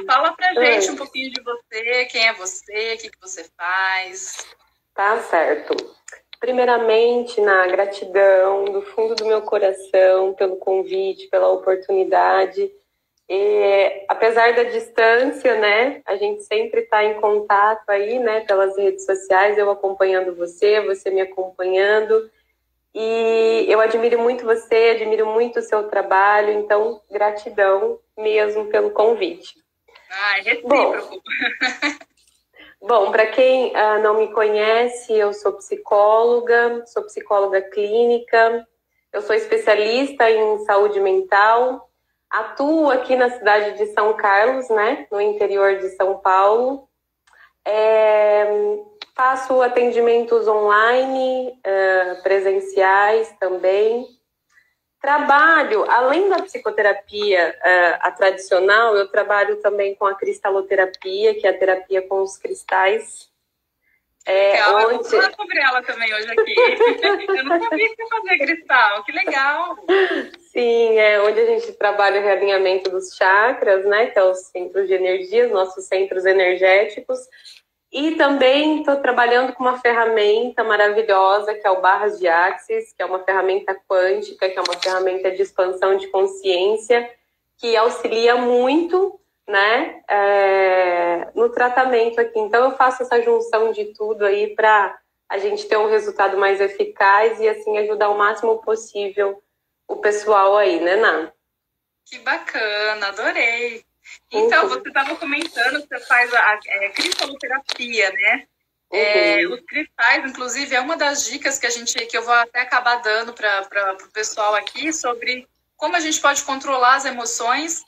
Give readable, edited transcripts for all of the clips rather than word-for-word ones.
fala pra gente um Oi. pouquinho de você, quem é você, o que que você faz. Tá certo. Primeiramente, na gratidão do fundo do meu coração pelo convite, pela oportunidade. Apesar da distância, né, a gente sempre está em contato aí, né, pelas redes sociais, eu acompanhando você, você me acompanhando. E eu admiro muito você, admiro muito o seu trabalho, então gratidão mesmo pelo convite. Ah, é Bom, recíproco. Bom, para quem não me conhece, eu sou psicóloga clínica, eu sou especialista em saúde mental, atuo aqui na cidade de São Carlos, né, no interior de São Paulo. É, Faço atendimentos online, presenciais também. Trabalho, além da psicoterapia a tradicional, eu trabalho também com a cristaloterapia, que é a terapia com os cristais. Legal, eu vou Onde... falar sobre ela também hoje aqui. Eu não sabia que você fazia cristal, que legal. Sim, é onde a gente trabalha o realinhamento dos chakras, né? Que é os centros de energia, os nossos centros energéticos. E também estou trabalhando com uma ferramenta maravilhosa, que é o Barras de Axis, que é uma ferramenta quântica, que é uma ferramenta de expansão de consciência, que auxilia muito, né, no tratamento aqui. Então, eu faço essa junção de tudo aí para a gente ter um resultado mais eficaz e, assim, ajudar o máximo possível o pessoal aí, né, Ná? Que bacana, adorei. Então, você estava comentando que você faz a cristaloterapia, né? Os cristais, inclusive, é uma das dicas que eu vou até acabar dando para o pessoal aqui sobre como a gente pode controlar as emoções,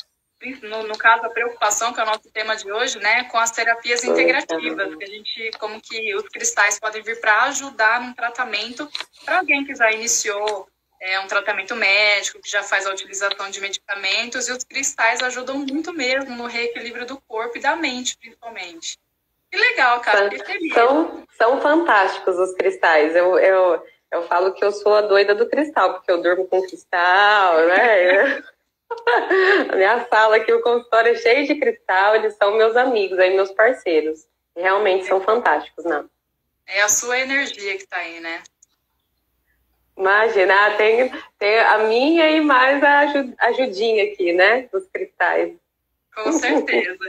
no caso a preocupação, que é o nosso tema de hoje, né? Com as terapias integrativas, que a gente, como que os cristais podem vir para ajudar num tratamento para alguém que já iniciou um tratamento médico, que já faz a utilização de medicamentos, e os cristais ajudam muito mesmo no reequilíbrio do corpo e da mente, principalmente. Que legal, cara, fiquei feliz. São fantásticos os cristais. Eu falo que eu sou a doida do cristal, porque eu durmo com cristal, né? A minha sala aqui, o consultório é cheio de cristal, eles são meus amigos, aí meus parceiros. Realmente são fantásticos, né? É a sua energia que tá aí, né? Imagina, tem a minha e mais a ajudinha aqui, né? Dos cristais. Com certeza.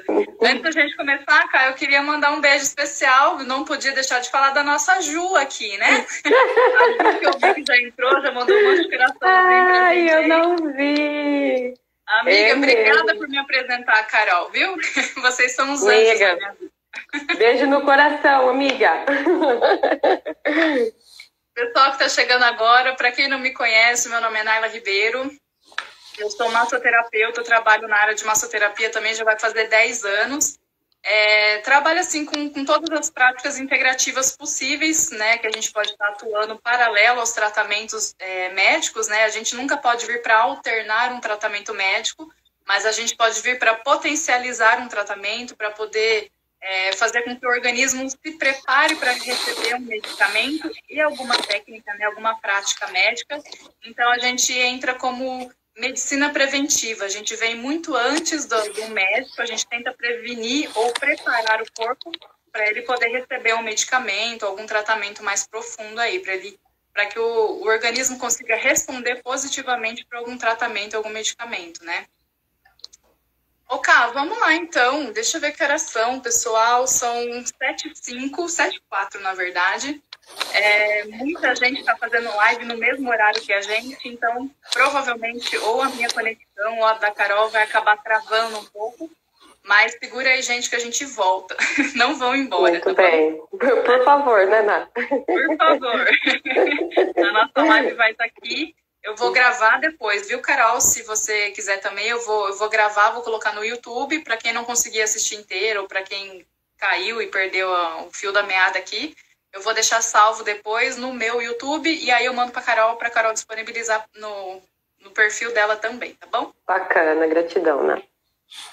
Antes da gente começar, Caio, eu queria mandar um beijo especial. Não podia deixar de falar da nossa Ju aqui, né? A Ju, que eu vi que já entrou, já mandou um monte de coraçãozinho pra gente. Ai, eu não vi. Amiga, obrigada por me apresentar, Carol, viu? Vocês são os anjos da minha vida. Beijo no coração, amiga. Pessoal que está chegando agora, para quem não me conhece, meu nome é Naila Ribeiro. Eu sou massoterapeuta, trabalho na área de massoterapia também, já vai fazer 10 anos. Trabalho assim com todas as práticas integrativas possíveis, né, que a gente pode estar atuando paralelo aos tratamentos médicos, né? A gente nunca pode vir para alternar um tratamento médico, mas a gente pode vir para potencializar um tratamento, para poder fazer com que o organismo se prepare para receber um medicamento e alguma técnica, né, alguma prática médica. Então, a gente entra como medicina preventiva. A gente vem muito antes do médico, a gente tenta prevenir ou preparar o corpo para ele poder receber um medicamento, algum tratamento mais profundo aí, para que o organismo consiga responder positivamente para algum tratamento, algum medicamento, né? Cá, vamos lá então. Deixa eu ver que horas são, pessoal. São 7h05, 7h04, na verdade. Muita gente está fazendo live no mesmo horário que a gente, então provavelmente ou a minha conexão ou a da Carol vai acabar travando um pouco. Mas segura aí, gente, que a gente volta. Não vão embora. Muito bem. Por favor, né, Ná? Por favor. A nossa live vai estar aqui. Eu vou gravar depois, viu, Carol? Se você quiser também, eu vou gravar, vou colocar no YouTube, para quem não conseguir assistir inteiro, ou para quem caiu e perdeu o fio da meada aqui, eu vou deixar salvo depois no meu YouTube, e aí eu mando para a Carol disponibilizar no perfil dela também, tá bom? Bacana, gratidão, né?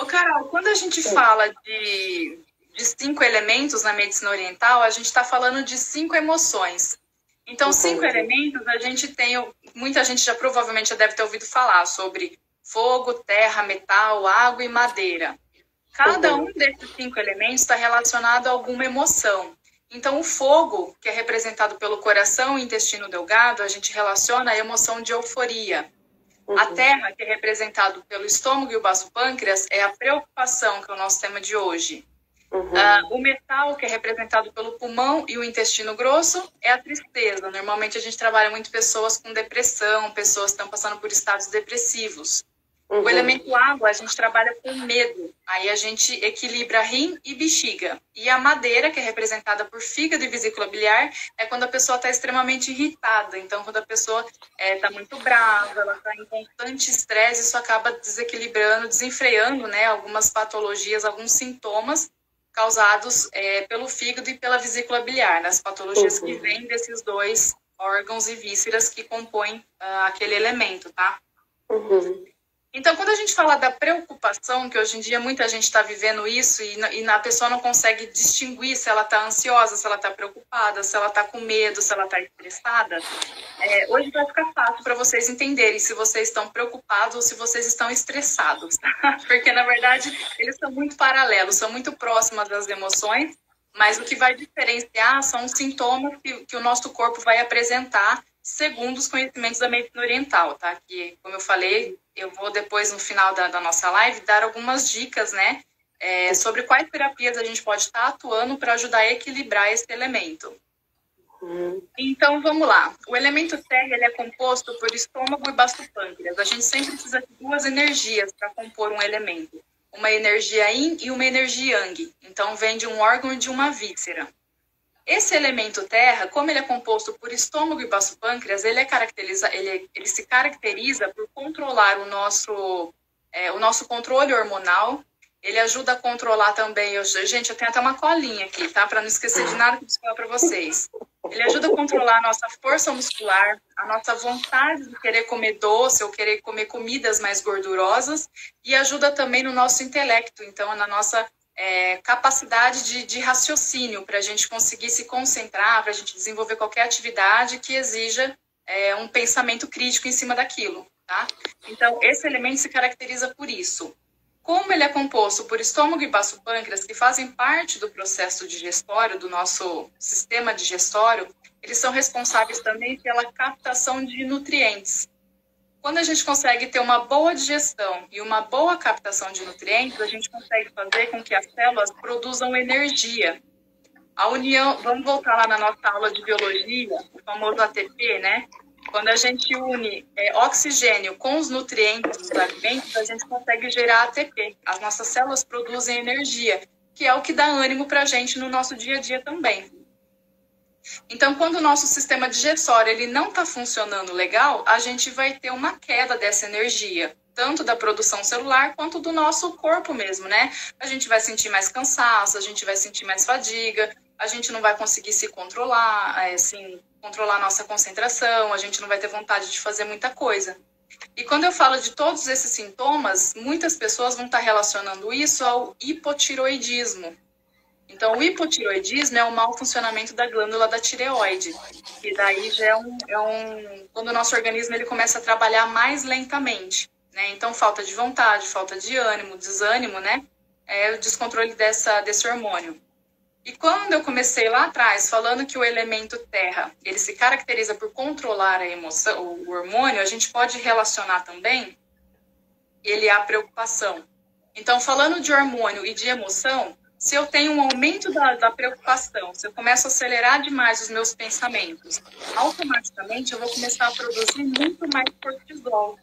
Carol, quando a gente fala de 5 elementos na medicina oriental, a gente está falando de 5 emoções. Então, 5 elementos, a gente tem, muita gente já provavelmente já deve ter ouvido falar sobre fogo, terra, metal, água e madeira. Cada um desses 5 elementos está relacionado a alguma emoção. Então, o fogo, que é representado pelo coração e intestino delgado, a gente relaciona a emoção de euforia. A terra, que é representado pelo estômago e o baço pâncreas, é a preocupação, que é o nosso tema de hoje. O metal, que é representado pelo pulmão e o intestino grosso, é a tristeza. Normalmente a gente trabalha muito pessoas com depressão, pessoas que estão passando por estados depressivos. O elemento água, a gente trabalha com medo. Aí a gente equilibra rim e bexiga. E a madeira, que é representada por fígado e vesícula biliar, é quando a pessoa está extremamente irritada. Então, quando a pessoa está muito brava, ela está em constante estresse, isso acaba desequilibrando, desenfreando, né, algumas patologias, alguns sintomas causados pelo fígado e pela vesícula biliar, nas patologias que vêm desses 2 órgãos e vísceras que compõem aquele elemento, tá? Então, quando a gente fala da preocupação, que hoje em dia muita gente está vivendo isso e a pessoa não consegue distinguir se ela está ansiosa, se ela está preocupada, se ela está com medo, se ela está estressada, hoje vai ficar fácil para vocês entenderem se vocês estão preocupados ou se vocês estão estressados, tá? Porque, na verdade, eles são muito paralelos, são muito próximos das emoções, mas o que vai diferenciar são os sintomas que o nosso corpo vai apresentar segundo os conhecimentos da medicina oriental, tá? Que, como eu falei, eu vou depois, no final da nossa live, dar algumas dicas, né? Sobre quais terapias a gente pode estar atuando para ajudar a equilibrar esse elemento. Então, vamos lá. O elemento terra, ele é composto por estômago e baço pâncreas. A gente sempre precisa de 2 energias para compor um elemento. Uma energia yin e uma energia yang. Então, vem de um órgão e de uma víscera. Esse elemento terra, como ele é composto por estômago e baço pâncreas, ele se caracteriza por controlar o nosso controle hormonal. Ele ajuda a controlar também... Gente, eu tenho até uma colinha aqui, tá? Para não esquecer de nada que eu preciso falar para vocês. Ele ajuda a controlar a nossa força muscular, a nossa vontade de querer comer doce ou querer comer comidas mais gordurosas, e ajuda também no nosso intelecto, então na nossa capacidade de raciocínio, para a gente conseguir se concentrar, para a gente desenvolver qualquer atividade que exija um pensamento crítico em cima daquilo, tá? Então, esse elemento se caracteriza por isso. Como ele é composto por estômago e baço pâncreas, que fazem parte do processo digestório, do nosso sistema digestório, eles são responsáveis também pela captação de nutrientes. Quando a gente consegue ter uma boa digestão e uma boa captação de nutrientes, a gente consegue fazer com que as células produzam energia. A união, vamos voltar lá na nossa aula de biologia, o famoso ATP, né? Quando a gente une oxigênio com os nutrientes dos alimentos, a gente consegue gerar ATP. As nossas células produzem energia, que é o que dá ânimo para a gente no nosso dia a dia também. Então, quando o nosso sistema digestório ele não está funcionando legal, a gente vai ter uma queda dessa energia, tanto da produção celular quanto do nosso corpo mesmo, né? A gente vai sentir mais cansaço, a gente vai sentir mais fadiga, a gente não vai conseguir se controlar, controlar a nossa concentração, a gente não vai ter vontade de fazer muita coisa. E quando eu falo de todos esses sintomas, muitas pessoas vão estar relacionando isso ao hipotiroidismo. Então, o hipotiroidismo é o mau funcionamento da glândula da tireoide, que daí já quando o nosso organismo ele começa a trabalhar mais lentamente, né? Então, falta de vontade, falta de ânimo, desânimo, né? É o descontrole desse hormônio. E quando eu comecei lá atrás, falando que o elemento terra, ele se caracteriza por controlar a emoção, o hormônio, a gente pode relacionar também ele à preocupação. Então, falando de hormônio e de emoção, se eu tenho um aumento da preocupação, se eu começo a acelerar demais os meus pensamentos, automaticamente eu vou começar a produzir muito mais cortisol.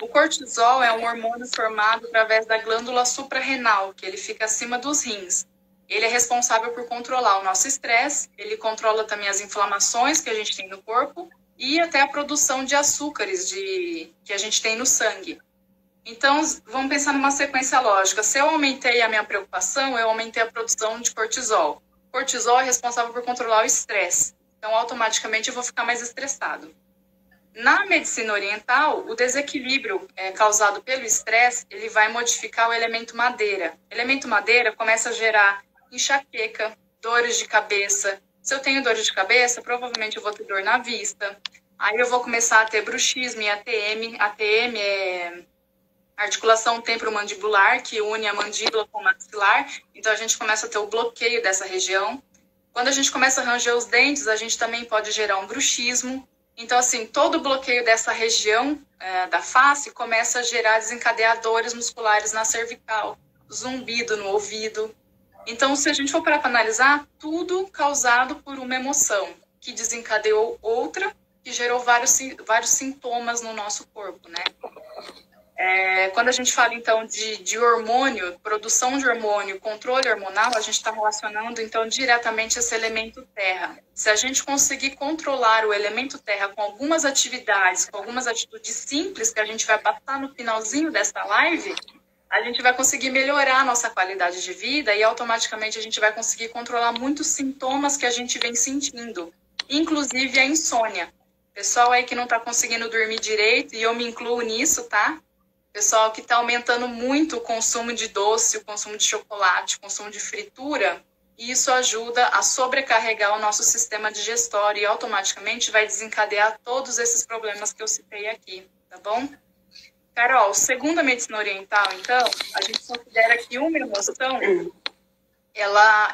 O cortisol é um hormônio formado através da glândula suprarrenal, que ele fica acima dos rins. Ele é responsável por controlar o nosso estresse, ele controla também as inflamações que a gente tem no corpo e até a produção de açúcares que a gente tem no sangue. Então, vamos pensar numa sequência lógica. Se eu aumentei a minha preocupação, eu aumentei a produção de cortisol. Cortisol é responsável por controlar o estresse. Então, automaticamente, eu vou ficar mais estressado. Na medicina oriental, o desequilíbrio causado pelo estresse, ele vai modificar o elemento madeira. O elemento madeira começa a gerar enxaqueca, dores de cabeça. Se eu tenho dores de cabeça, provavelmente eu vou ter dor na vista. Aí eu vou começar a ter bruxismo e ATM. ATM é articulação temporomandibular, que une a mandíbula com o maxilar. Então, a gente começa a ter o bloqueio dessa região. Quando a gente começa a ranger os dentes, a gente também pode gerar um bruxismo. Então, assim, todo o bloqueio dessa região da face começa a gerar desencadeadores musculares na cervical, zumbido no ouvido. Então, se a gente for parar para analisar, tudo causado por uma emoção que desencadeou outra, que gerou vários sintomas no nosso corpo, né? Quando a gente fala, então, de hormônio, produção de hormônio, controle hormonal, a gente está relacionando, então, diretamente esse elemento terra. Se a gente conseguir controlar o elemento terra com algumas atividades, com algumas atitudes simples que a gente vai passar no finalzinho dessa live, a gente vai conseguir melhorar a nossa qualidade de vida e, automaticamente, a gente vai conseguir controlar muitos sintomas que a gente vem sentindo, inclusive a insônia. Pessoal aí que não está conseguindo dormir direito, e eu me incluo nisso, tá? Pessoal que está aumentando muito o consumo de doce, o consumo de chocolate, o consumo de fritura, e isso ajuda a sobrecarregar o nosso sistema digestório e automaticamente vai desencadear todos esses problemas que eu citei aqui, tá bom? Carol, segundo a medicina oriental, então, a gente considera que uma emoção, ela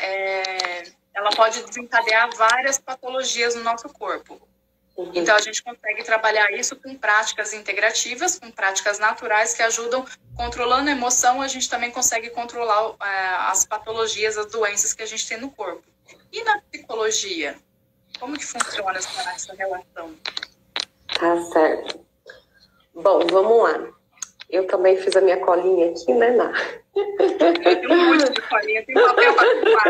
pode desencadear várias patologias no nosso corpo. Então, a gente consegue trabalhar isso com práticas integrativas, com práticas naturais que ajudam, controlando a emoção, a gente também consegue controlar as patologias, as doenças que a gente tem no corpo. E na psicologia? Como que funciona essa relação? Tá certo. Bom, vamos lá. Eu também fiz a minha colinha aqui, né, Ná? Eu tenho um monte de colinha, tem papel para tomar.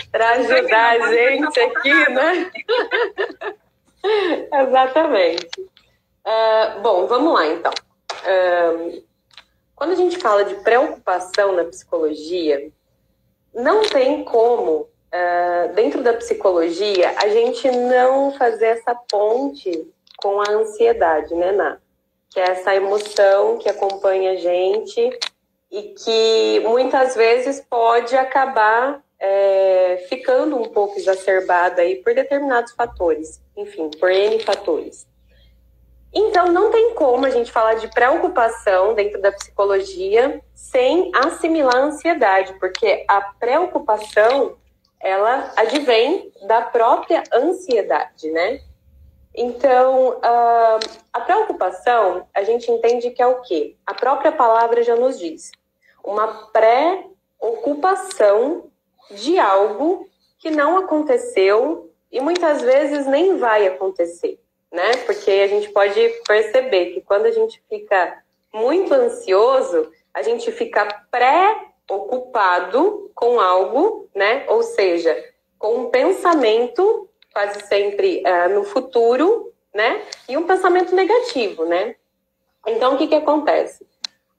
Para ajudar a gente aqui, né? Exatamente. Bom, vamos lá, então. Quando a gente fala de preocupação na psicologia, não tem como, dentro da psicologia, a gente não fazer essa ponte com a ansiedade, né, Ná? Que é essa emoção que acompanha a gente e que muitas vezes pode acabar ficando um pouco exacerbada aí por determinados fatores, enfim, por N fatores. Então, não tem como a gente falar de preocupação dentro da psicologia sem assimilar a ansiedade, porque a preocupação, ela advém da própria ansiedade, né? Então, a preocupação, a gente entende que é o quê? A própria palavra já nos diz. Uma preocupação de algo que não aconteceu e muitas vezes nem vai acontecer, né? Porque a gente pode perceber que quando a gente fica muito ansioso, a gente fica preocupado com algo, né? Ou seja, com um pensamento quase sempre no futuro, né? E um pensamento negativo, né? Então, o que acontece?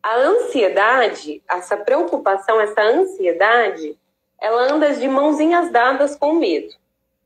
A ansiedade, essa preocupação, essa ansiedade, ela anda de mãozinhas dadas com o medo,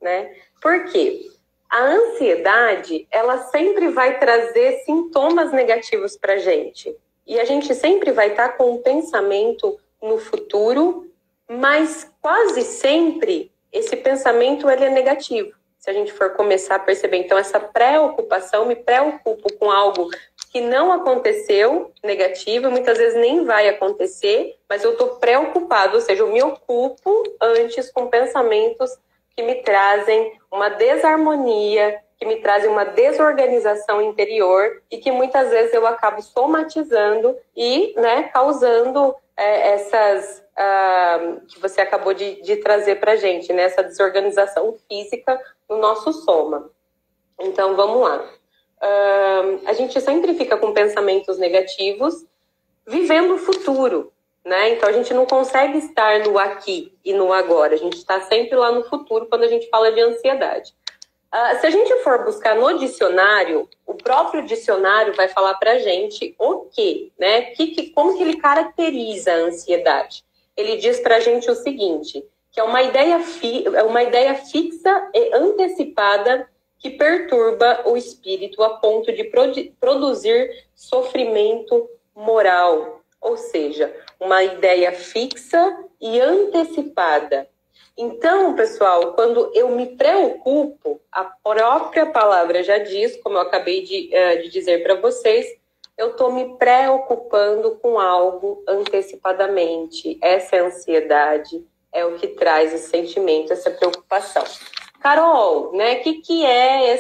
né? Por quê? A ansiedade, ela sempre vai trazer sintomas negativos para a gente. E a gente sempre vai estar com um pensamento no futuro, mas quase sempre esse pensamento ele é negativo. Se a gente for começar a perceber, então, essa preocupação, me preocupo com algo que não aconteceu, negativo, muitas vezes nem vai acontecer, mas eu estou preocupado, ou seja, eu me ocupo antes com pensamentos que me trazem uma desarmonia, que me trazem uma desorganização interior e que muitas vezes eu acabo somatizando e, né, causando essas que você acabou de trazer para a gente, né, essa desorganização física no nosso soma. Então, vamos lá. A gente sempre fica com pensamentos negativos, vivendo o futuro, né? Então a gente não consegue estar no aqui e no agora, a gente está sempre lá no futuro quando a gente fala de ansiedade. Se a gente for buscar no dicionário, o próprio dicionário vai falar para a gente o quê, né? Como que ele caracteriza a ansiedade? Ele diz para a gente o seguinte, que é uma ideia fixa e antecipada que perturba o espírito a ponto de produzir sofrimento moral. Ou seja, uma ideia fixa e antecipada. Então, pessoal, quando eu me preocupo, a própria palavra já diz, como eu acabei de dizer para vocês, eu estou me preocupando com algo antecipadamente. Essa é a ansiedade, é o que traz esse sentimento, essa preocupação. Carol, né, o que é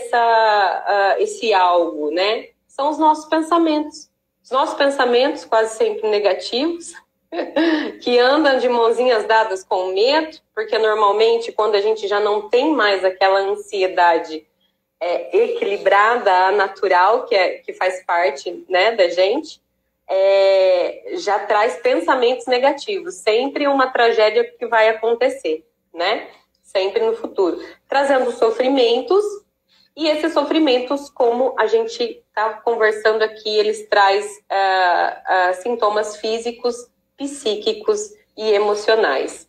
esse algo, né? São os nossos pensamentos. Os nossos pensamentos, quase sempre negativos, que andam de mãozinhas dadas com medo, porque normalmente quando a gente já não tem mais aquela ansiedade equilibrada, natural, que faz parte, né, da gente, já traz pensamentos negativos. Sempre uma tragédia que vai acontecer, né? Sempre no futuro. Trazendo sofrimentos, e esses sofrimentos, como a gente está conversando aqui, eles trazem sintomas físicos, psíquicos e emocionais.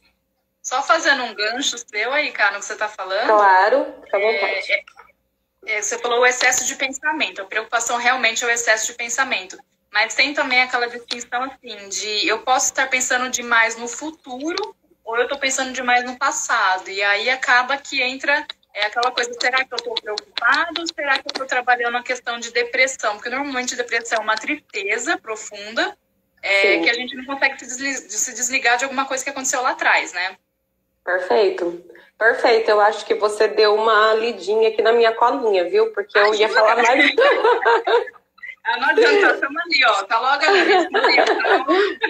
Só fazendo um gancho seu aí, cara, no que você está falando. Claro, fica à vontade. Você falou o excesso de pensamento. A preocupação realmente é o excesso de pensamento. Mas tem também aquela distinção assim, de eu posso estar pensando demais no futuro ou eu estou pensando demais no passado. E aí acaba que entra aquela coisa, será que eu estou preocupado? Será que eu estou trabalhando a questão de depressão? Porque normalmente depressão é uma tristeza profunda, que a gente não consegue se desligar de alguma coisa que aconteceu lá atrás, né? Perfeito. Perfeito. Eu acho que você deu uma lidinha aqui na minha colinha, viu? Porque eu ia falar mais... Não adianta, estamos ali, ó. Tá logo ali.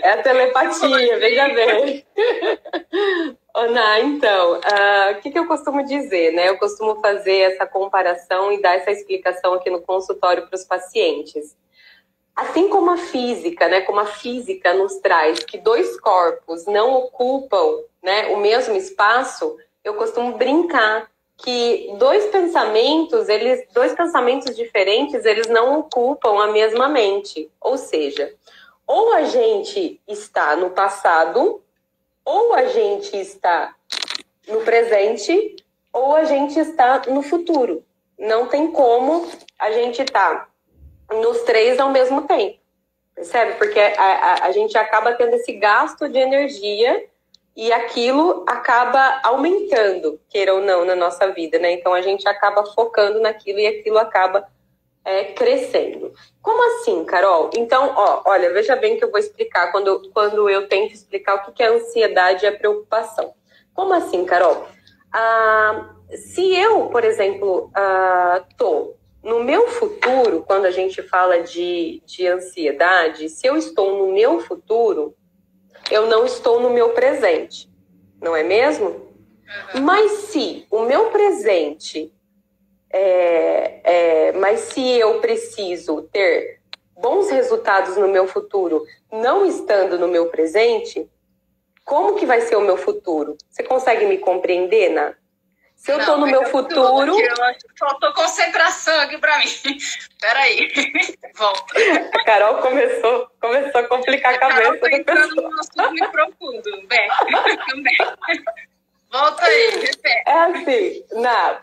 É a telepatia, veja bem. Ana, então, o que eu costumo dizer, né? Eu costumo fazer essa comparação e dar essa explicação aqui no consultório para os pacientes. Assim como a física, né? Como a física nos traz que dois corpos não ocupam, né, o mesmo espaço, eu costumo brincar que dois pensamentos diferentes, eles não ocupam a mesma mente. Ou seja, ou a gente está no passado, ou a gente está no presente, ou a gente está no futuro. Não tem como a gente estar nos três ao mesmo tempo. Percebe? Porque a gente acaba tendo esse gasto de energia e aquilo acaba aumentando, queira ou não, na nossa vida, né? Então a gente acaba focando naquilo e aquilo acaba crescendo. Como assim, Carol? Então, olha, veja bem que eu vou explicar quando eu tento explicar o que é a ansiedade e a preocupação. Como assim, Carol? Se eu, por exemplo, tô no meu futuro, quando a gente fala de ansiedade, se eu estou no meu futuro, eu não estou no meu presente, não é mesmo? Uhum. Mas se o meu presente, mas se eu preciso ter bons resultados no meu futuro, não estando no meu presente, como que vai ser o meu futuro? Você consegue me compreender, Ná? Se eu estou no meu futuro... Faltou concentração aqui para mim. Peraí, volta. A Carol começou a complicar a cabeça. Carol entrando num assunto muito profundo. Também. Volta aí, repete. É assim,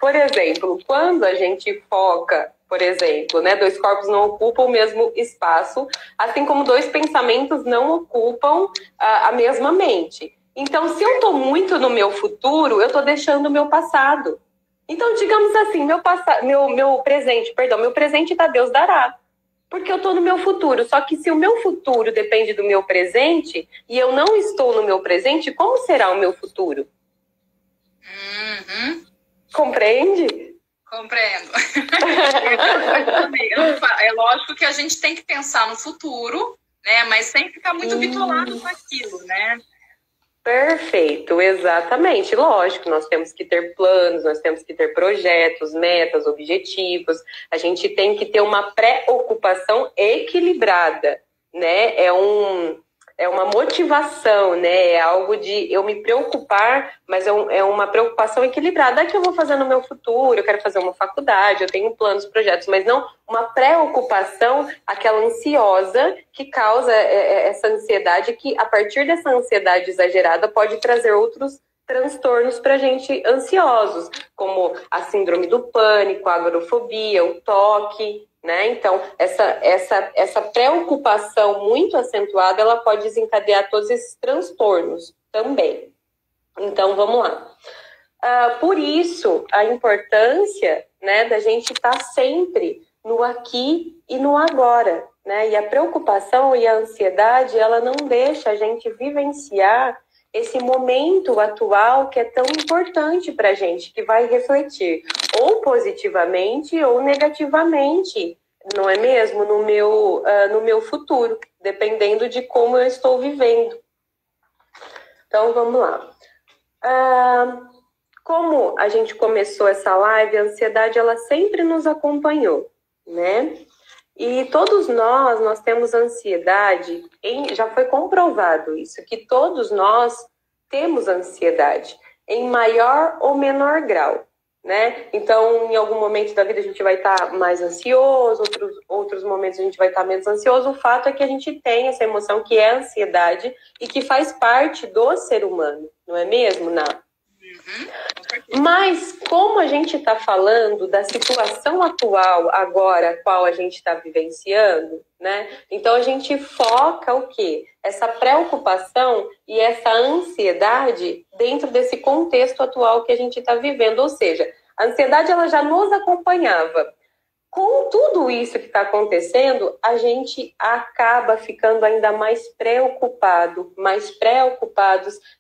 por exemplo, quando a gente foca, por exemplo, né, dois corpos não ocupam o mesmo espaço, assim como dois pensamentos não ocupam a mesma mente. Então, se eu estou muito no meu futuro, eu estou deixando o meu passado. Então, digamos assim, meu presente tá Deus dará. Porque eu estou no meu futuro. Só que se o meu futuro depende do meu presente, e eu não estou no meu presente, como será o meu futuro? Uhum. Compreende? Compreendo. É lógico que a gente tem que pensar no futuro, né? Mas sem ficar muito bitolado com aquilo, né? Perfeito, exatamente. Lógico, nós temos que ter planos, nós temos que ter projetos, metas, objetivos. A gente tem que ter uma preocupação equilibrada, né? É uma motivação, né? É algo de eu me preocupar, mas é uma preocupação equilibrada. É que eu vou fazer no meu futuro, eu quero fazer uma faculdade, eu tenho planos, projetos, mas não uma preocupação, aquela ansiosa que causa essa ansiedade, que a partir dessa ansiedade exagerada pode trazer outros transtornos para a gente ansiosos, como a síndrome do pânico, a agorafobia, o toque, né? Então, essa preocupação muito acentuada, ela pode desencadear todos esses transtornos também. Então, vamos lá. Por isso, a importância, né, da gente estar sempre no aqui e no agora, né? E a preocupação e a ansiedade, ela não deixa a gente vivenciar esse momento atual que é tão importante para a gente, que vai refletir ou positivamente ou negativamente, não é mesmo? No meu futuro, dependendo de como eu estou vivendo. Então, vamos lá. Como a gente começou essa live, a ansiedade, ela sempre nos acompanhou, né? E todos nós temos ansiedade, já foi comprovado isso, que todos nós temos ansiedade, em maior ou menor grau, né? Então, em algum momento da vida a gente vai estar mais ansioso, outros momentos a gente vai estar menos ansioso. O fato é que a gente tem essa emoção que é a ansiedade e que faz parte do ser humano, não é mesmo, Ná? Mas como a gente está falando da situação atual agora, a qual a gente está vivenciando, né? Então a gente foca o quê? Essa preocupação e essa ansiedade dentro desse contexto atual que a gente está vivendo. Ou seja, a ansiedade ela já nos acompanhava. Com tudo isso que está acontecendo, a gente acaba ficando ainda mais preocupados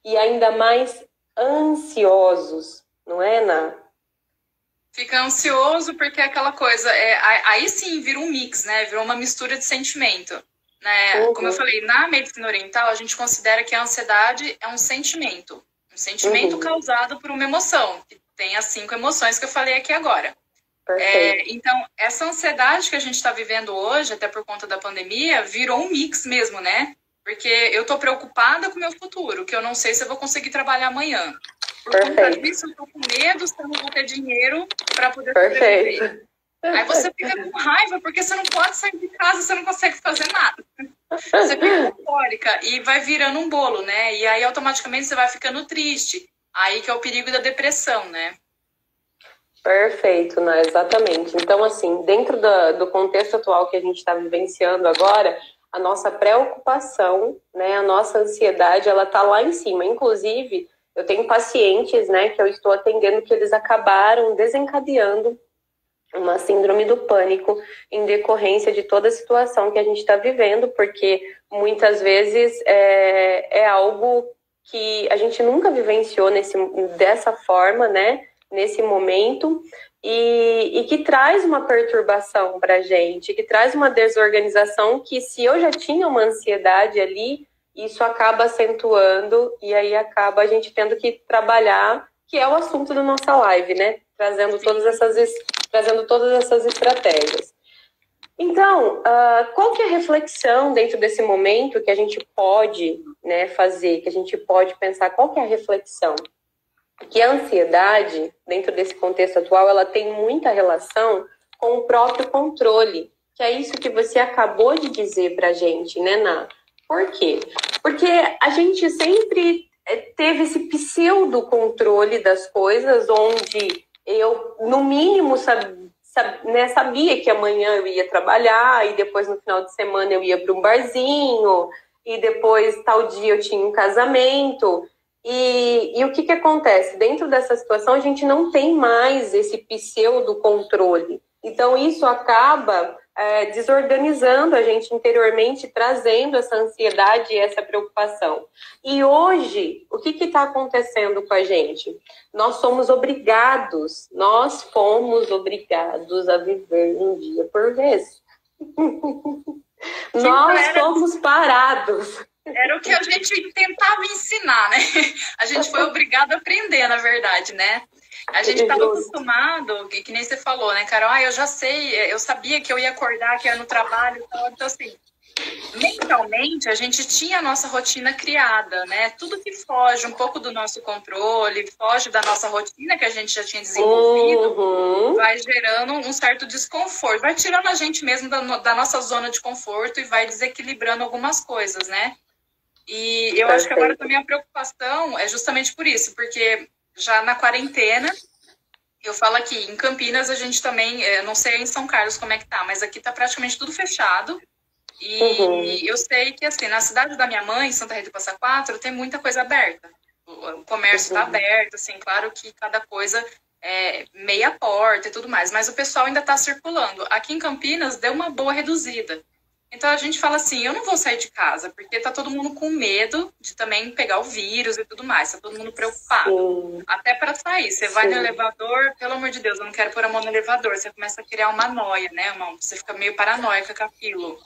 e ainda mais ansiosos, não é, Ná? Fica ansioso porque é aquela coisa, aí sim vira um mix, né? Virou uma mistura de sentimento, né? Como eu falei, na medicina oriental, a gente considera que a ansiedade é um sentimento causado por uma emoção, que tem as 5 emoções que eu falei aqui agora. Então, essa ansiedade que a gente está vivendo hoje, até por conta da pandemia, virou um mix mesmo, né? Porque eu tô preocupada com o meu futuro, que eu não sei se eu vou conseguir trabalhar amanhã. Por conta disso, eu tô com medo se eu não vou ter dinheiro para poder sobreviver. Aí você fica com raiva porque você não pode sair de casa, você não consegue fazer nada. Você fica eufórica e vai virando um bolo, né? E aí automaticamente você vai ficando triste. Aí que é o perigo da depressão, né? Perfeito, né? Exatamente. Então, assim, dentro do contexto atual que a gente está vivenciando agora, a nossa preocupação, né, a nossa ansiedade, ela tá lá em cima. Inclusive, eu tenho pacientes, né, que eu estou atendendo que eles acabaram desencadeando uma síndrome do pânico em decorrência de toda a situação que a gente está vivendo, porque muitas vezes é algo que a gente nunca vivenciou dessa forma, né, nesse momento, e que traz uma perturbação para a gente, que traz uma desorganização que, se eu já tinha uma ansiedade ali, isso acaba acentuando e aí acaba a gente tendo que trabalhar, que é o assunto da nossa live, né? Trazendo todas essas estratégias. Então, qual que é a reflexão dentro desse momento que a gente pode, né, fazer, que a gente pode pensar? Qual que é a reflexão? Que a ansiedade, dentro desse contexto atual, ela tem muita relação com o próprio controle, que é isso que você acabou de dizer pra gente, né, Ná? Por quê? Porque a gente sempre teve esse pseudo-controle das coisas, onde eu, no mínimo, sabia que amanhã eu ia trabalhar, e depois no final de semana eu ia para um barzinho, e depois tal dia eu tinha um casamento. E o que acontece? Dentro dessa situação, a gente não tem mais esse pseudo-controle. Então, isso acaba desorganizando a gente interiormente, trazendo essa ansiedade e essa preocupação. E hoje, o que está acontecendo com a gente? Nós fomos obrigados a viver um dia por vez. Nós fomos parados. Era o que a gente tentava ensinar, né? A gente foi obrigado a aprender, na verdade, né? A gente estava acostumado, que nem você falou, né, Carol? Eu já sei, eu sabia que eu ia acordar, que ia no trabalho e tal. Então, assim, mentalmente, a gente tinha a nossa rotina criada, né? Tudo que foge um pouco do nosso controle, foge da nossa rotina que a gente já tinha desenvolvido, vai gerando um certo desconforto. Vai tirando a gente mesmo da nossa zona de conforto e vai desequilibrando algumas coisas, né? E eu acho que agora também a preocupação é justamente por isso, porque já na quarentena, eu falo aqui, em Campinas a gente também, não sei em São Carlos como é que tá, mas aqui tá praticamente tudo fechado. E eu sei que, assim, na cidade da minha mãe, Santa Rita do Passa Quatro, tem muita coisa aberta. O comércio tá aberto, assim, claro que cada coisa é meia porta e tudo mais, mas o pessoal ainda tá circulando. Aqui em Campinas deu uma boa reduzida. Então a gente fala assim, eu não vou sair de casa, porque tá todo mundo com medo de também pegar o vírus e tudo mais, tá todo mundo preocupado. Sim, Até para sair, você vai no elevador, pelo amor de Deus, eu não quero pôr a mão no elevador, você começa a criar uma noia, né? Você fica meio paranoica com aquilo.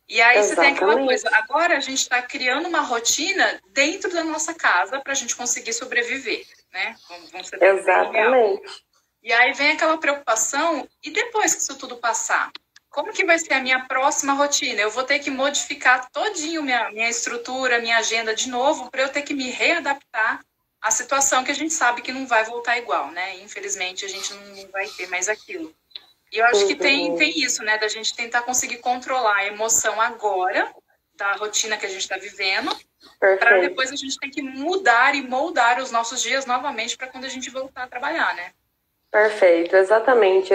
E aí você tem aquela coisa, agora a gente está criando uma rotina dentro da nossa casa para a gente conseguir sobreviver, né? Vamos ser exatamente. E aí vem aquela preocupação, e depois que isso tudo passar? Como que vai ser a minha próxima rotina? Eu vou ter que modificar todinho minha estrutura, minha agenda de novo, para eu ter que me readaptar à situação que a gente sabe que não vai voltar igual, né? Infelizmente, a gente não vai ter mais aquilo. E eu acho que tem isso, né? Da gente tentar conseguir controlar a emoção agora, da rotina que a gente está vivendo, para depois a gente ter que mudar e moldar os nossos dias novamente para quando a gente voltar a trabalhar, né? Perfeito, exatamente.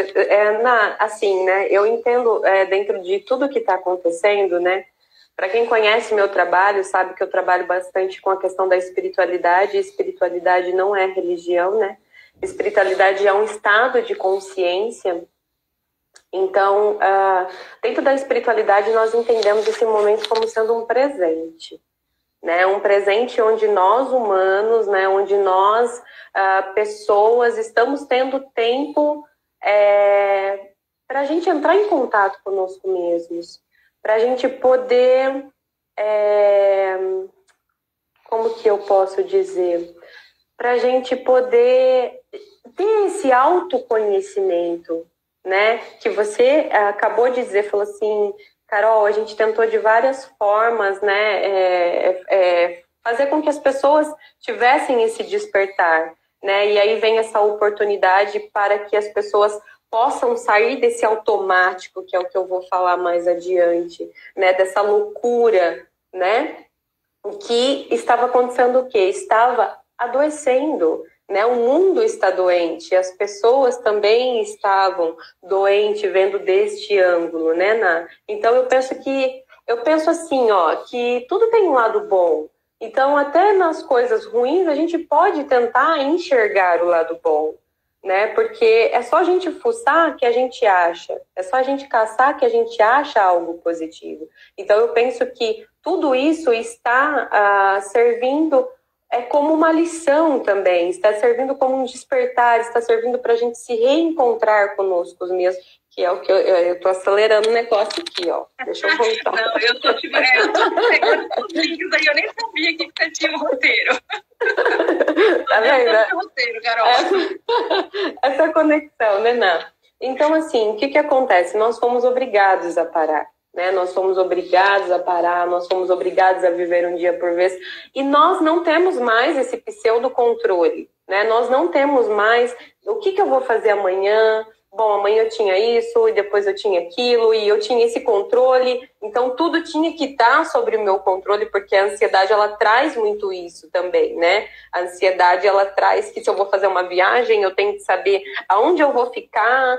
Assim, né? Eu entendo dentro de tudo que está acontecendo, né? Para quem conhece meu trabalho, sabe que eu trabalho bastante com a questão da espiritualidade. Espiritualidade não é religião, né? Espiritualidade é um estado de consciência. Então, dentro da espiritualidade, nós entendemos esse momento como sendo um presente. Né, um presente onde nós humanos, né, onde nós pessoas estamos tendo tempo para a gente entrar em contato conosco mesmos, para a gente poder, como que eu posso dizer, para a gente poder ter esse autoconhecimento, né, que você acabou de dizer, falou assim, Carol, a gente tentou de várias formas, né, fazer com que as pessoas tivessem esse despertar, né, e aí vem essa oportunidade para que as pessoas possam sair desse automático, que é o que eu vou falar mais adiante, né, dessa loucura, né, o que estava acontecendo o quê? Estava adoecendo, né? O mundo está doente, as pessoas também estavam doentes, vendo deste ângulo, né, Ná? Então eu penso assim, ó, que tudo tem um lado bom. Então até nas coisas ruins a gente pode tentar enxergar o lado bom, né? Porque é só a gente fuçar que a gente acha, é só a gente caçar que a gente acha algo positivo. Então eu penso que tudo isso está servindo como uma lição também, está servindo como um despertar, está servindo para a gente se reencontrar conosco mesmos, que é o que eu tô acelerando o negócio aqui, ó. Deixa eu voltar. Não, eu tô pegando os links aí, eu nem sabia que você tinha um roteiro. Tá vendo? Roteiro, Carol. Essa conexão, né, Ná? Então, assim, o que acontece? Nós fomos obrigados a parar. Né? Nós fomos obrigados a parar, nós fomos obrigados a viver um dia por vez, e nós não temos mais esse pseudo-controle, né? Nós não temos mais o que eu vou fazer amanhã. Bom, amanhã eu tinha isso, e depois eu tinha aquilo, e eu tinha esse controle, então tudo tinha que estar sobre o meu controle, porque a ansiedade, ela traz muito isso também, né? A ansiedade, ela traz que se eu vou fazer uma viagem, eu tenho que saber aonde eu vou ficar,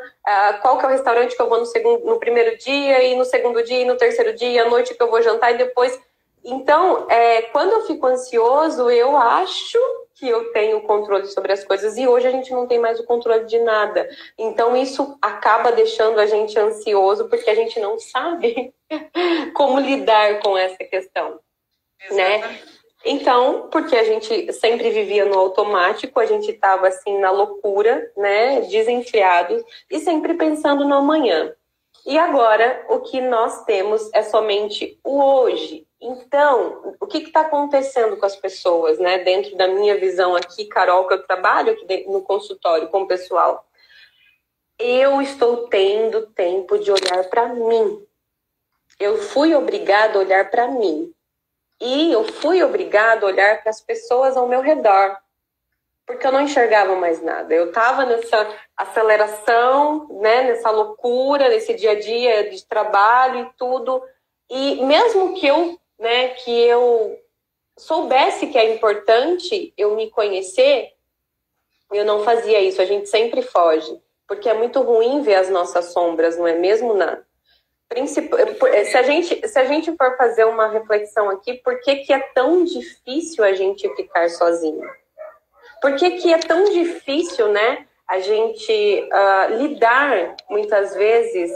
qual que é o restaurante que eu vou no primeiro dia, e no segundo dia, e no terceiro dia, à noite que eu vou jantar, e depois... Então, quando eu fico ansioso, eu acho que eu tenho controle sobre as coisas, e hoje a gente não tem mais o controle de nada. Então isso acaba deixando a gente ansioso, porque a gente não sabe como lidar com essa questão, né? Então, porque a gente sempre vivia no automático, a gente estava assim na loucura, né, desenfreado, e sempre pensando no amanhã. E agora, o que nós temos é somente o hoje. Então, o que está acontecendo com as pessoas, né? Dentro da minha visão aqui, Carol, que eu trabalho aqui no consultório com o pessoal. Eu estou tendo tempo de olhar para mim. Eu fui obrigada a olhar para mim. E eu fui obrigada a olhar para as pessoas ao meu redor. Porque eu não enxergava mais nada. Eu estava nessa aceleração, né, nessa loucura, nesse dia a dia de trabalho e tudo. E mesmo que eu soubesse que é importante eu me conhecer, eu não fazia isso. A gente sempre foge. Porque é muito ruim ver as nossas sombras, não é mesmo, Ná? Se a gente for fazer uma reflexão aqui, por que é tão difícil a gente ficar sozinho? Por que é tão difícil, né, a gente lidar, muitas vezes,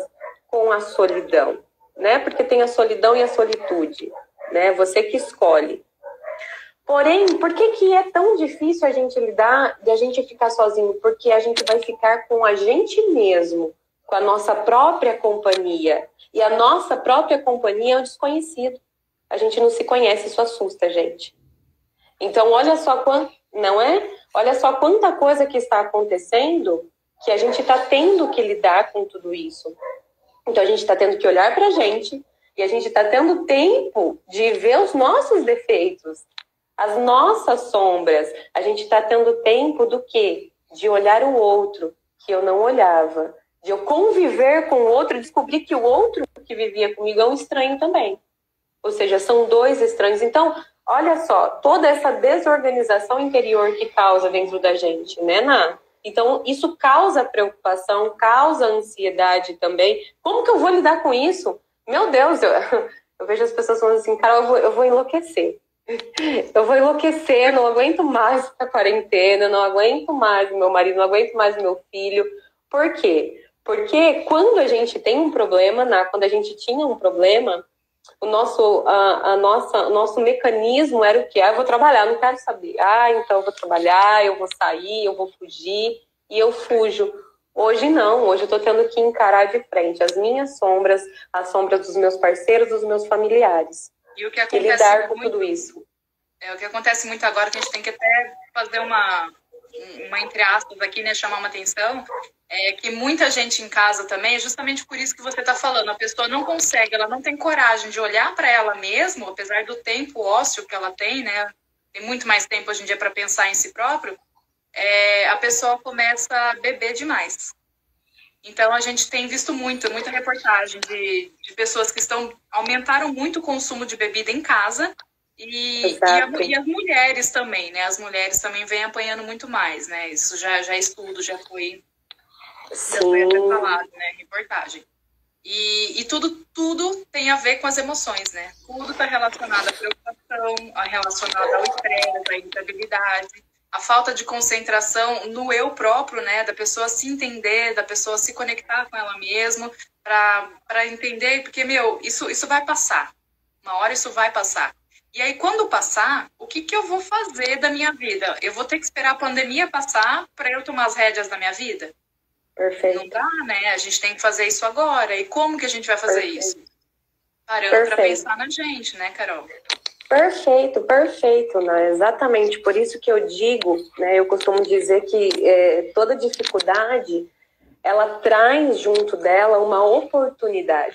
com a solidão? né? Porque tem a solidão e a solitude, né? Você que escolhe. Porém, por que é tão difícil a gente lidar, de a gente ficar sozinho? Porque a gente vai ficar com a gente mesmo, com a nossa própria companhia. E a nossa própria companhia é o desconhecido. A gente não se conhece, isso assusta a gente. Então, olha só não é? Olha só quanta coisa que está acontecendo que a gente está tendo que lidar com tudo isso. Então, a gente está tendo que olhar para a gente e a gente está tendo tempo de ver os nossos defeitos, as nossas sombras. A gente está tendo tempo do quê? De olhar o outro, que eu não olhava. De eu conviver com o outro, descobrir que o outro que vivia comigo é um estranho também. Ou seja, são dois estranhos. Então, olha só, toda essa desorganização interior que causa dentro da gente, né, Ná? Então, isso causa preocupação, causa ansiedade também. Como que eu vou lidar com isso? Meu Deus, eu vejo as pessoas falando assim, cara, eu vou enlouquecer. Eu vou enlouquecer, não aguento mais a quarentena, não aguento mais meu marido, não aguento mais meu filho. Por quê? Porque quando a gente tem um problema, quando a gente tinha um problema, o nosso mecanismo era o quê? Eu vou trabalhar, não quero saber. Então eu vou trabalhar, eu vou sair, eu vou fugir, e eu fujo. Hoje não, hoje eu tô tendo que encarar de frente as minhas sombras, as sombras dos meus parceiros, dos meus familiares. E o que acontece lidar com tudo isso. O que acontece muito agora, que a gente tem que até fazer uma entre aspas aqui, né, chamar uma atenção, é que muita gente em casa também, é justamente por isso que você está falando, a pessoa não consegue, ela não tem coragem de olhar para ela mesma, apesar do tempo ósseo que ela tem, né, tem muito mais tempo hoje em dia para pensar em si próprio, a pessoa começa a beber demais. Então, a gente tem visto muita reportagem de pessoas que aumentaram muito o consumo de bebida em casa e as mulheres também, né? As mulheres também vêm apanhando muito mais, né? Isso já é estudo, já foi falado, né? Reportagem. E tudo tem a ver com as emoções, né? Tudo está relacionado à preocupação, relacionado ao estresse, à irritabilidade, a falta de concentração no eu próprio, né, da pessoa se entender, da pessoa se conectar com ela mesma, para entender, porque, isso vai passar. Uma hora isso vai passar. E aí, quando passar, o que eu vou fazer da minha vida? Eu vou ter que esperar a pandemia passar para eu tomar as rédeas da minha vida? Perfeito. Não dá, né? A gente tem que fazer isso agora. E como que a gente vai fazer isso? Parando para pensar na gente, né, Carol? Perfeito, né? Exatamente. Por isso que eu digo, né, eu costumo dizer que toda dificuldade, ela traz junto dela uma oportunidade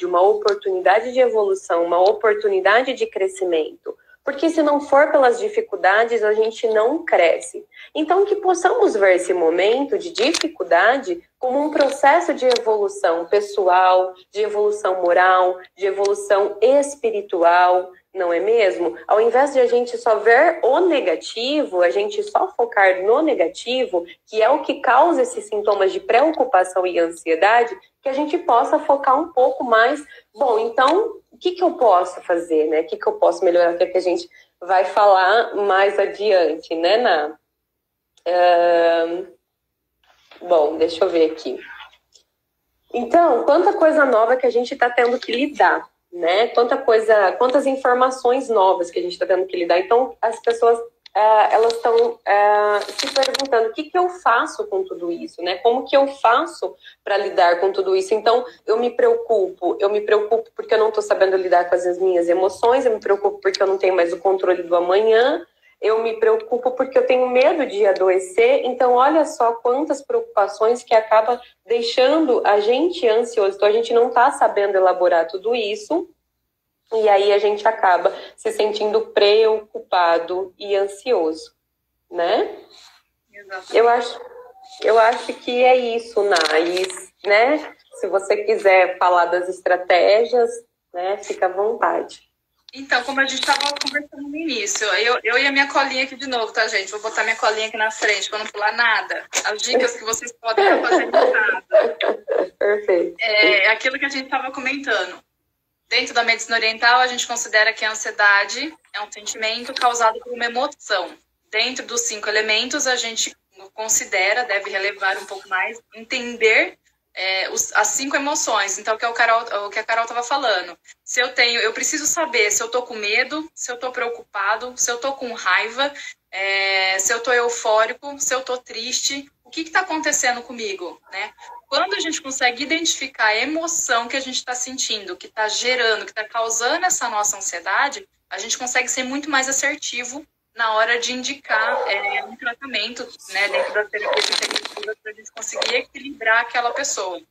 de evolução, uma oportunidade de crescimento. Porque se não for pelas dificuldades, a gente não cresce. Então, que possamos ver esse momento de dificuldade como um processo de evolução pessoal, de evolução moral, de evolução espiritual, não é mesmo? Ao invés de a gente só ver o negativo, a gente só focar no negativo, que é o que causa esses sintomas de preocupação e ansiedade, que a gente possa focar um pouco mais. Bom, então, o que eu posso fazer, né? O que eu posso melhorar? Que a gente vai falar mais adiante, né, Ná? Bom, deixa eu ver aqui. Então, quanta coisa nova que a gente está tendo que lidar, né? Quantas informações novas que a gente está tendo que lidar. Então, as pessoas, elas estão se perguntando o que eu faço com tudo isso, né? Como que eu faço para lidar com tudo isso? Então, eu me preocupo porque eu não estou sabendo lidar com as minhas emoções, eu me preocupo porque eu não tenho mais o controle do amanhã, eu me preocupo porque eu tenho medo de adoecer. Então, olha só quantas preocupações que acaba deixando a gente ansioso. Então, a gente não está sabendo elaborar tudo isso. E aí, a gente acaba se sentindo preocupado e ansioso, né? Exatamente. Eu acho que é isso, Naís, né? Se você quiser falar das estratégias, né, fica à vontade. Então, como a gente estava conversando no início, eu e a minha colinha aqui de novo, tá, gente? Vou botar minha colinha aqui na frente para não pular nada. As dicas que vocês podem estar fazendo nada. Perfeito. É aquilo que a gente estava comentando. Dentro da medicina oriental, a gente considera que a ansiedade é um sentimento causado por uma emoção. Dentro dos 5 elementos, a gente considera, deve relevar um pouco mais, entender as 5 emoções. Então, o que a Carol estava falando. Se eu preciso saber se eu estou com medo, se eu estou preocupado, se eu estou com raiva, se eu estou eufórico, se eu estou triste, o que está acontecendo comigo, né? Quando a gente consegue identificar a emoção que a gente está sentindo, que está gerando, que está causando essa nossa ansiedade, a gente consegue ser muito mais assertivo na hora de indicar um tratamento, né, dentro da terapia integrativa, para a gente conseguir equilibrar aquela pessoa.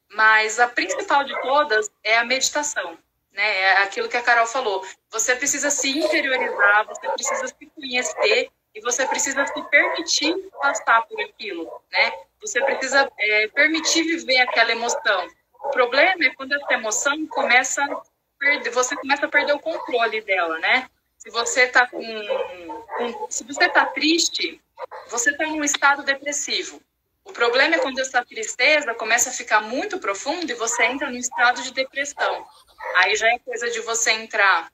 Mas a principal de todas é a meditação, né? É aquilo que a Carol falou. Você precisa se interiorizar, você precisa se conhecer e você precisa se permitir passar por aquilo, né? Você precisa permitir viver aquela emoção. O problema é quando essa emoção você começa a perder o controle dela, né? Se você está se você está triste, você está em um estado depressivo. O problema é quando essa tristeza começa a ficar muito profunda e você entra num estado de depressão. Aí já é coisa de você entrar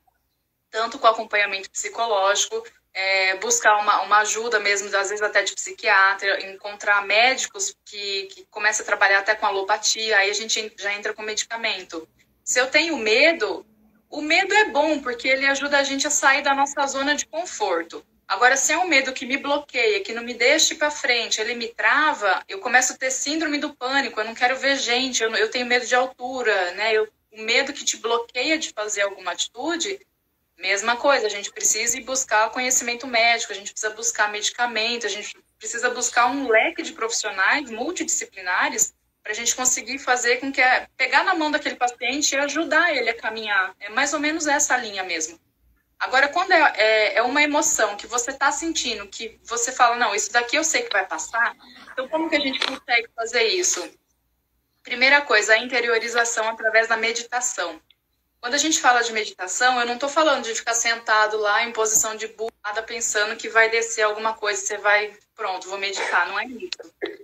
tanto com acompanhamento psicológico, buscar uma ajuda mesmo, às vezes até de psiquiatra, encontrar médicos que começam a trabalhar até com alopatia, aí a gente já entra com medicamento. Se eu tenho medo, o medo é bom, porque ele ajuda a gente a sair da nossa zona de conforto. Agora, se é um medo que me bloqueia, que não me deixa ir para frente, ele me trava, eu começo a ter síndrome do pânico, eu não quero ver gente, eu tenho medo de altura, né? O medo que te bloqueia de fazer alguma atitude, mesma coisa, a gente precisa ir buscar conhecimento médico, a gente precisa buscar medicamento, a gente precisa buscar um leque de profissionais multidisciplinares para a gente conseguir fazer com que pegar na mão daquele paciente e ajudar ele a caminhar. É mais ou menos essa linha mesmo. Agora, quando é uma emoção que você está sentindo, que você fala, não, isso daqui eu sei que vai passar, então como que a gente consegue fazer isso? Primeira coisa, a interiorização através da meditação. Quando a gente fala de meditação, eu não estou falando de ficar sentado lá em posição de burrada pensando que vai descer alguma coisa, você vai, pronto, vou meditar, não é isso.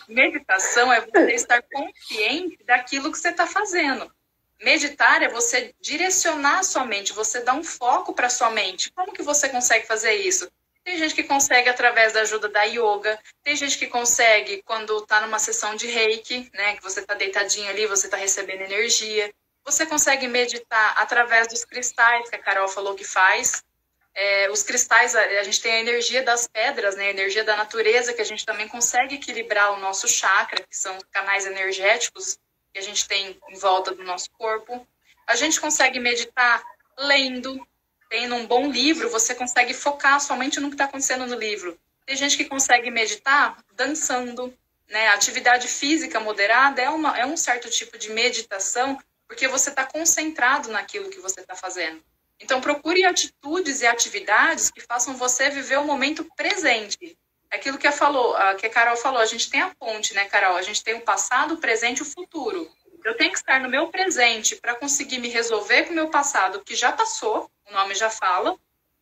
Meditação é você estar consciente daquilo que você está fazendo. Meditar é você direcionar a sua mente, você dar um foco para a sua mente. Como que você consegue fazer isso? Tem gente que consegue através da ajuda da yoga, tem gente que consegue quando está numa sessão de reiki, né, que você está deitadinho ali, você está recebendo energia. Você consegue meditar através dos cristais, que a Carol falou que faz. Os cristais, a gente tem a energia das pedras, né, a energia da natureza, que a gente também consegue equilibrar o nosso chakra, que são canais energéticos que a gente tem em volta do nosso corpo. A gente consegue meditar lendo, tendo um bom livro, você consegue focar somente no que está acontecendo no livro. Tem gente que consegue meditar dançando, né? A atividade física moderada é um certo tipo de meditação, porque você está concentrado naquilo que você está fazendo. Então, procure atitudes e atividades que façam você viver o momento presente. Aquilo que a Carol falou, a gente tem a ponte, né, Carol? A gente tem o passado, o presente e o futuro. Eu tenho que estar no meu presente para conseguir me resolver com o meu passado, que já passou, o nome já fala,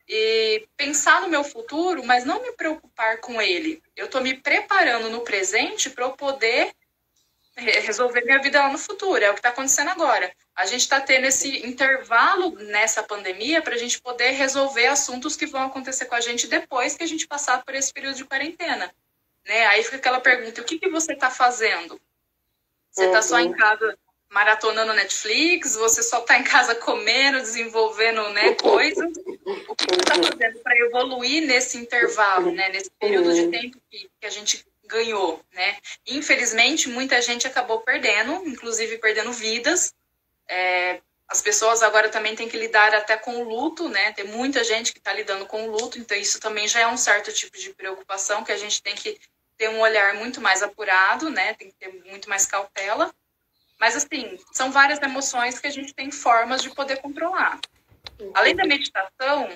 e pensar no meu futuro, mas não me preocupar com ele. Eu estou me preparando no presente para eu poder resolver minha vida lá no futuro. É o que está acontecendo agora. A gente está tendo esse intervalo nessa pandemia para a gente poder resolver assuntos que vão acontecer com a gente depois que a gente passar por esse período de quarentena. Né? Aí fica aquela pergunta, o que você está fazendo? Você está só em casa maratonando Netflix? Você só está em casa comendo, desenvolvendo, né, coisas? O que você está fazendo para evoluir nesse intervalo, né, nesse período de tempo que a gente ganhou, né? Infelizmente, muita gente acabou perdendo, inclusive perdendo vidas. As pessoas agora também têm que lidar até com o luto, né? Tem muita gente que está lidando com o luto, então isso também já é um certo tipo de preocupação que a gente tem que ter um olhar muito mais apurado, né? Tem que ter muito mais cautela. Mas, assim, são várias emoções que a gente tem formas de poder controlar. Além da meditação,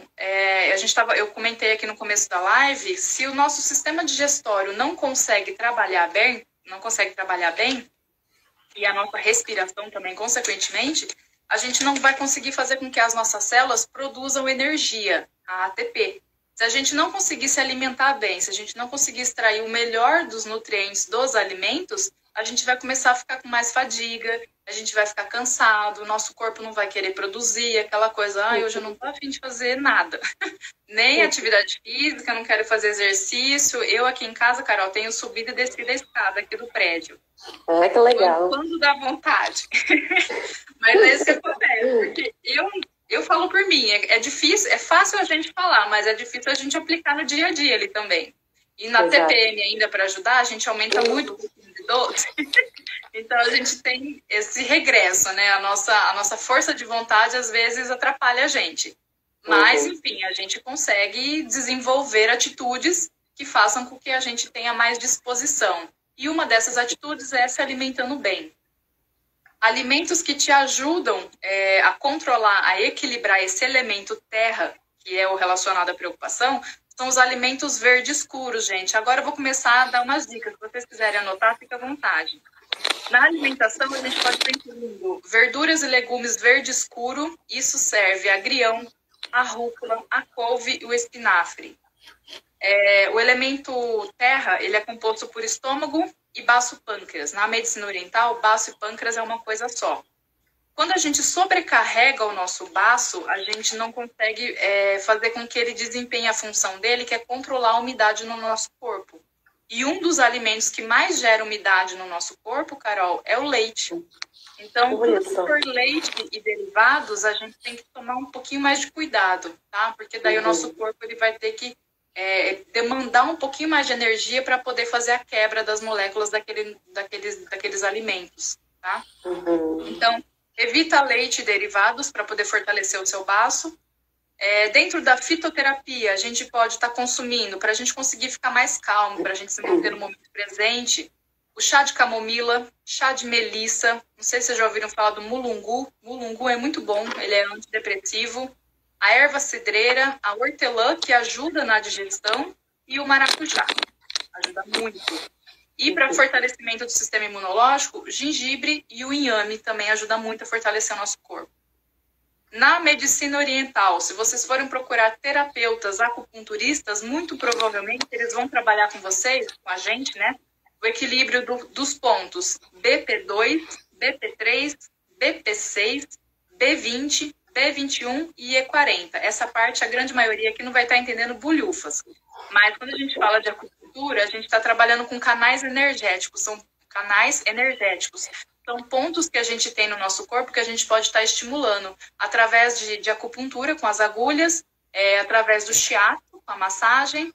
eu comentei aqui no começo da live, se o nosso sistema digestório não consegue trabalhar bem, e a nossa respiração também, consequentemente, a gente não vai conseguir fazer com que as nossas células produzam energia, a ATP. Se a gente não conseguir se alimentar bem, se a gente não conseguir extrair o melhor dos nutrientes dos alimentos, a gente vai começar a ficar com mais fadiga, a gente vai ficar cansado, o nosso corpo não vai querer produzir, aquela coisa, hoje eu não tô a fim de fazer nada. Nem atividade física, não quero fazer exercício. Eu aqui em casa, Carol, tenho subido e descido a escada aqui do prédio. Que legal. Quando dá vontade. Mas é isso que acontece, porque eu falo por mim, é difícil, é fácil a gente falar, mas é difícil a gente aplicar no dia a dia ali também. E na TPM ainda para ajudar, a gente aumenta muito o pouquinho de doce. Então a gente tem esse regresso, né? A nossa força de vontade às vezes atrapalha a gente. Mas, enfim, a gente consegue desenvolver atitudes que façam com que a gente tenha mais disposição. E uma dessas atitudes é se alimentando bem. Alimentos que te ajudam a controlar, a equilibrar esse elemento terra, que é o relacionado à preocupação, são os alimentos verdes escuros, gente. Agora eu vou começar a dar umas dicas. Se vocês quiserem anotar, fica à vontade. Na alimentação, a gente pode estar incluindo verduras e legumes verde escuro. Isso serve a agrião, a rúcula, a couve e o espinafre. O elemento terra, ele é composto por estômago e baço pâncreas. Na medicina oriental, baço e pâncreas é uma coisa só. Quando a gente sobrecarrega o nosso baço, a gente não consegue fazer com que ele desempenhe a função dele, que é controlar a umidade no nosso corpo. E um dos alimentos que mais gera umidade no nosso corpo, Carol, é o leite. Então, tudo que for leite e derivados, a gente tem que tomar um pouquinho mais de cuidado, tá? Porque daí o nosso corpo ele vai ter que demandar um pouquinho mais de energia para poder fazer a quebra das moléculas daqueles alimentos, tá? Então, evita leite e derivados para poder fortalecer o seu baço. Dentro da fitoterapia, a gente pode estar consumindo, para a gente conseguir ficar mais calmo, para a gente se manter no momento presente, o chá de camomila, chá de melissa, não sei se vocês já ouviram falar do mulungu. Mulungu é muito bom, ele é antidepressivo. A erva cidreira, a hortelã, que ajuda na digestão, e o maracujá, ajuda muito. E para fortalecimento do sistema imunológico, o gengibre e o inhame também ajudam muito a fortalecer o nosso corpo. Na medicina oriental, se vocês forem procurar terapeutas acupunturistas, muito provavelmente eles vão trabalhar com vocês, com a gente, né? O equilíbrio dos pontos BP2, BP3, BP6, B20, B21 e E40. Essa parte, a grande maioria aqui não vai estar entendendo bulhufas. Mas quando a gente fala de acupuntura, a gente está trabalhando com canais energéticos. São canais energéticos. São pontos que a gente tem no nosso corpo que a gente pode estar estimulando através de acupuntura com as agulhas, através do shiatsu, com a massagem,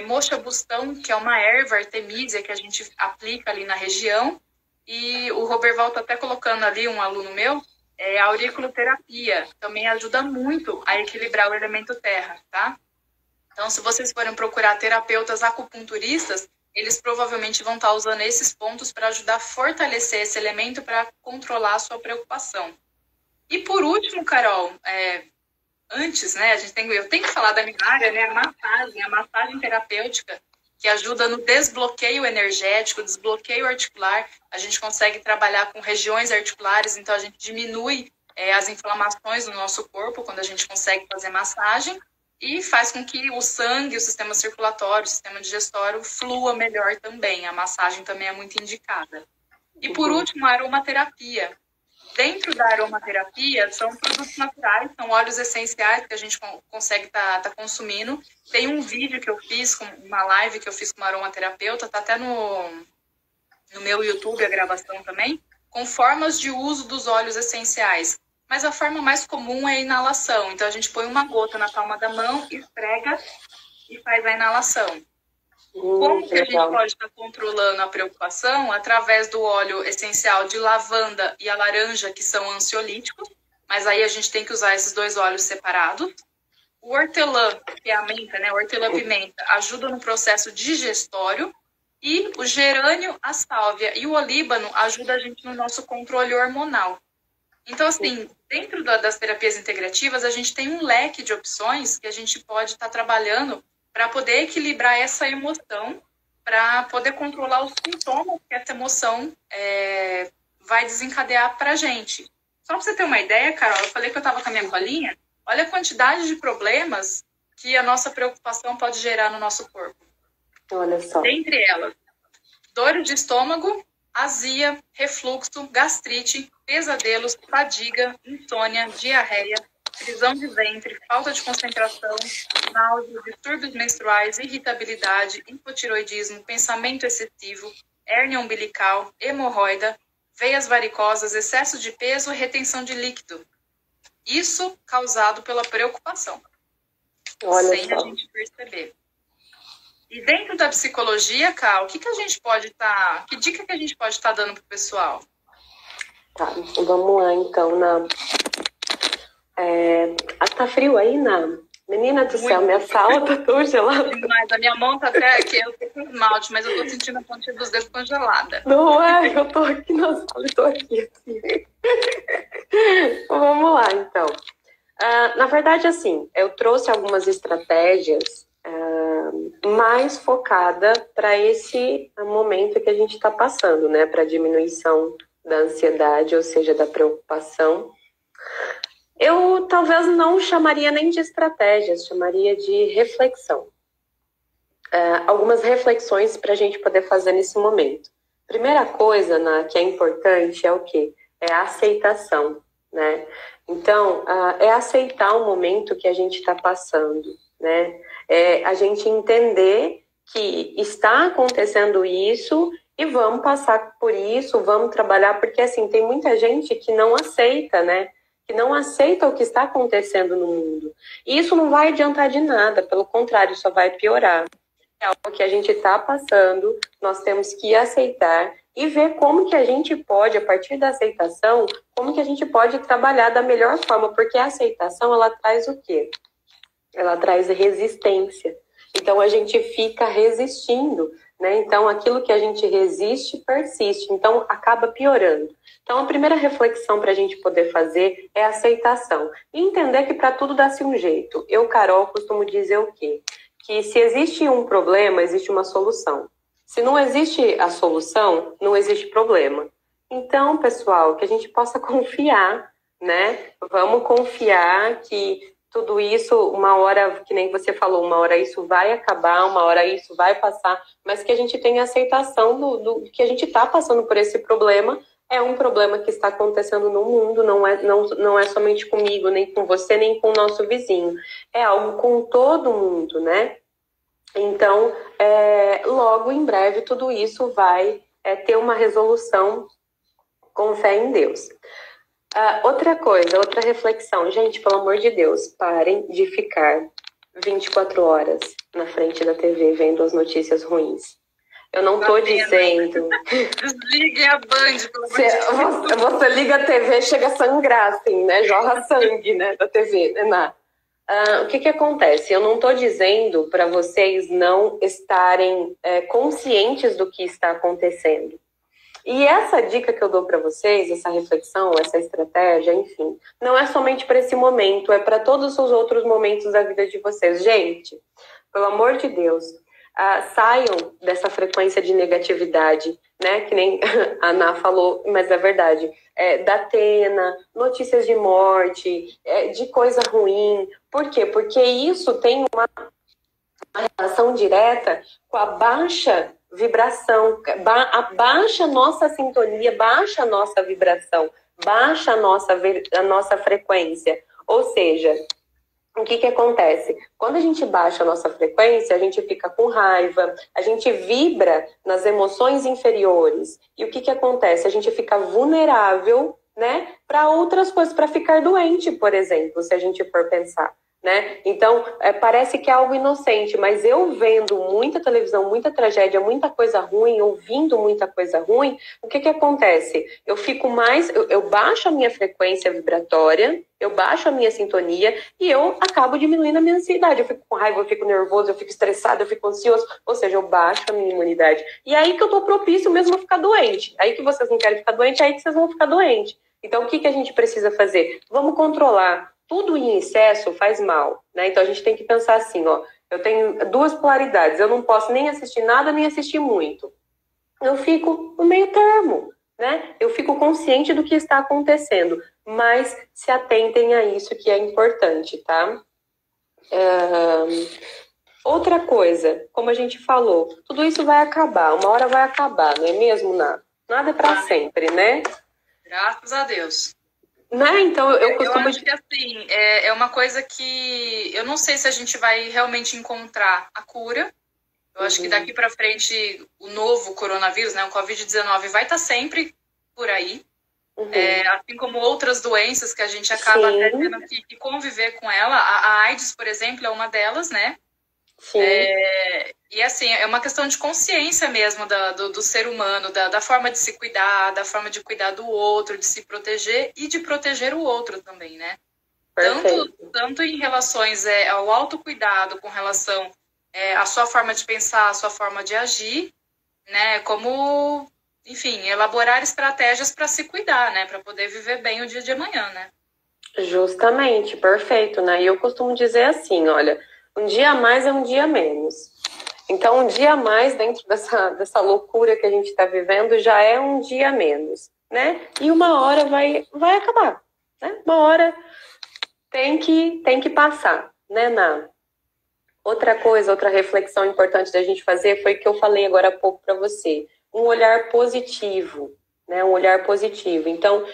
moxa bustão, que é uma erva artemisia que a gente aplica ali na região. E o Roberval está até colocando ali, um aluno meu, a auriculoterapia. Também ajuda muito a equilibrar o elemento terra, tá? Então, se vocês forem procurar terapeutas acupunturistas, eles provavelmente vão estar usando esses pontos para ajudar a fortalecer esse elemento para controlar a sua preocupação. E por último, Carol, antes, né, eu tenho que falar da minha área, né, a massagem terapêutica, que ajuda no desbloqueio energético, desbloqueio articular. A gente consegue trabalhar com regiões articulares, então a gente diminui as inflamações no nosso corpo quando a gente consegue fazer massagem. E faz com que o sangue, o sistema circulatório, o sistema digestório flua melhor também. A massagem também é muito indicada. E por último, a aromaterapia. Dentro da aromaterapia, são produtos naturais, são óleos essenciais que a gente consegue estar consumindo. Tem um vídeo que eu fiz, uma live que eu fiz com uma aromaterapeuta, está até no meu YouTube, a gravação também, com formas de uso dos óleos essenciais. Mas a forma mais comum é a inalação. Então, a gente põe uma gota na palma da mão, esfrega e faz a inalação. Como que a gente pode estar controlando a preocupação? Através do óleo essencial de lavanda e a laranja, que são ansiolíticos. Mas aí a gente tem que usar esses dois óleos separados. O hortelã, que é a menta, né? O hortelã-pimenta, ajuda no processo digestório. E o gerânio, a sálvia e o olíbano ajudam a gente no nosso controle hormonal. Então, assim, dentro das terapias integrativas, a gente tem um leque de opções que a gente pode estar trabalhando para poder equilibrar essa emoção, para poder controlar os sintomas que essa emoção vai desencadear para a gente. Só para você ter uma ideia, Carol, eu falei que eu estava com a minha colinha, olha a quantidade de problemas que a nossa preocupação pode gerar no nosso corpo. Olha só. Dentre elas, dor de estômago, azia, refluxo, gastrite, pesadelos, fadiga, insônia, diarreia, prisão de ventre, falta de concentração, náuseas, distúrbios menstruais, irritabilidade, hipotiroidismo, pensamento excessivo, hérnia umbilical, hemorroida, veias varicosas, excesso de peso, retenção de líquido. Isso causado pela preocupação, sem a gente perceber. E dentro da psicologia, Ká, o que a gente pode estar... que dica que a gente pode estar dando para o pessoal? Tá, vamos lá, então, tá frio aí, Menina do céu, minha sala tá tão gelada. Mas a minha mão tá até aqui, eu tô com esmalte, mas eu tô sentindo a pontinha dos dedos congelada. Não é, eu tô aqui na sala, eu tô aqui assim. Vamos lá, então. Na verdade, assim, eu trouxe algumas estratégias mais focada para esse momento que a gente está passando, né? Para diminuição da ansiedade, ou seja, da preocupação. Eu talvez não chamaria nem de estratégias, chamaria de reflexão. Algumas reflexões para a gente poder fazer nesse momento. Primeira coisa, que é importante é o quê? É a aceitação, né? Então, é aceitar o momento que a gente está passando, né? É a gente entender que está acontecendo isso e vamos passar por isso, vamos trabalhar, porque assim, tem muita gente que não aceita, né? Que não aceita o que está acontecendo no mundo. E isso não vai adiantar de nada, pelo contrário, só vai piorar. É algo que a gente está passando, nós temos que aceitar e ver como que a gente pode, a partir da aceitação, como que a gente pode trabalhar da melhor forma, porque a aceitação, ela traz o quê? Ela traz resistência. Então, a gente fica resistindo, né? Então, aquilo que a gente resiste, persiste. Então, acaba piorando. Então, a primeira reflexão para a gente poder fazer é a aceitação. E entender que para tudo dá-se um jeito. Eu, Carol, costumo dizer o quê? Que se existe um problema, existe uma solução. Se não existe a solução, não existe problema. Então, pessoal, que a gente possa confiar, né? Vamos confiar que tudo isso, uma hora, que nem você falou, uma hora isso vai acabar, uma hora isso vai passar, mas que a gente tenha aceitação do que a gente está passando por esse problema. É um problema que está acontecendo no mundo, não é somente comigo, nem com você, nem com o nosso vizinho. É algo com todo mundo, né? Então, logo em breve, tudo isso vai ter uma resolução com fé em Deus. Outra coisa, outra reflexão. Gente, pelo amor de Deus, parem de ficar 24 horas na frente da TV vendo as notícias ruins. Eu não tô dizendo... Desliguem a Band, pelo amor de Deus. Você liga a TV, chega a sangrar, assim, né? Jorra sangue, né, da TV, né? O que acontece? Eu não tô dizendo para vocês não estarem conscientes do que está acontecendo. E essa dica que eu dou para vocês, essa reflexão, essa estratégia, enfim, não é somente para esse momento, é para todos os outros momentos da vida de vocês. Gente, pelo amor de Deus, saiam dessa frequência de negatividade, né? Que nem a Ana falou, mas é verdade. Da Atena, notícias de morte, de coisa ruim. Por quê? Porque isso tem uma relação direta com a baixa vibração, baixa a nossa sintonia, baixa a nossa vibração, baixa a nossa frequência. Ou seja, o que acontece? Quando a gente baixa a nossa frequência, a gente fica com raiva, a gente vibra nas emoções inferiores. E o que acontece? A gente fica vulnerável, né, para outras coisas, para ficar doente, por exemplo, se a gente for pensar. Né? Então, parece que é algo inocente, mas eu vendo muita televisão, muita tragédia, muita coisa ruim, ouvindo muita coisa ruim, o que acontece? Eu fico eu baixo a minha frequência vibratória, eu baixo a minha sintonia e eu acabo diminuindo a minha ansiedade. Eu fico com raiva, eu fico nervoso, eu fico estressado, eu fico ansioso, ou seja, eu baixo a minha imunidade. E aí que eu tô propício mesmo a ficar doente. Aí que vocês não querem ficar doente, aí que vocês vão ficar doentes. Então, o que a gente precisa fazer? Vamos controlar. Tudo em excesso faz mal, né? Então a gente tem que pensar assim, ó, eu tenho duas polaridades, eu não posso nem assistir nada, nem assistir muito. Eu fico no meio termo, né? Eu fico consciente do que está acontecendo, mas se atentem a isso que é importante, tá? Outra coisa, como a gente falou, tudo isso vai acabar, uma hora vai acabar, não é mesmo, Nada é para sempre, né? Graças a Deus. Né? Então, eu costumo... Eu acho que, assim, é uma coisa que eu não sei se a gente vai realmente encontrar a cura. Eu acho que daqui para frente o novo coronavírus, né, o Covid-19, vai estar sempre por aí. Assim como outras doenças que a gente acaba até tendo que conviver com ela. A AIDS, por exemplo, é uma delas, né? Sim. E assim, é uma questão de consciência mesmo do ser humano, da forma de se cuidar, da forma de cuidar do outro, de se proteger e de proteger o outro também, né? Tanto em relações ao autocuidado com relação à sua forma de pensar, à sua forma de agir, né? Como, enfim, elaborar estratégias para se cuidar, né? Para poder viver bem o dia de amanhã, né? Justamente, perfeito, né? E eu costumo dizer assim, olha, um dia a mais é um dia a menos. Então, um dia a mais dentro dessa loucura que a gente está vivendo já é um dia a menos, né? E uma hora vai acabar, né? Uma hora tem que passar, né, Ná? Outra coisa, outra reflexão importante da gente fazer foi o que eu falei agora há pouco para você. Um olhar positivo, né? Um olhar positivo. Então,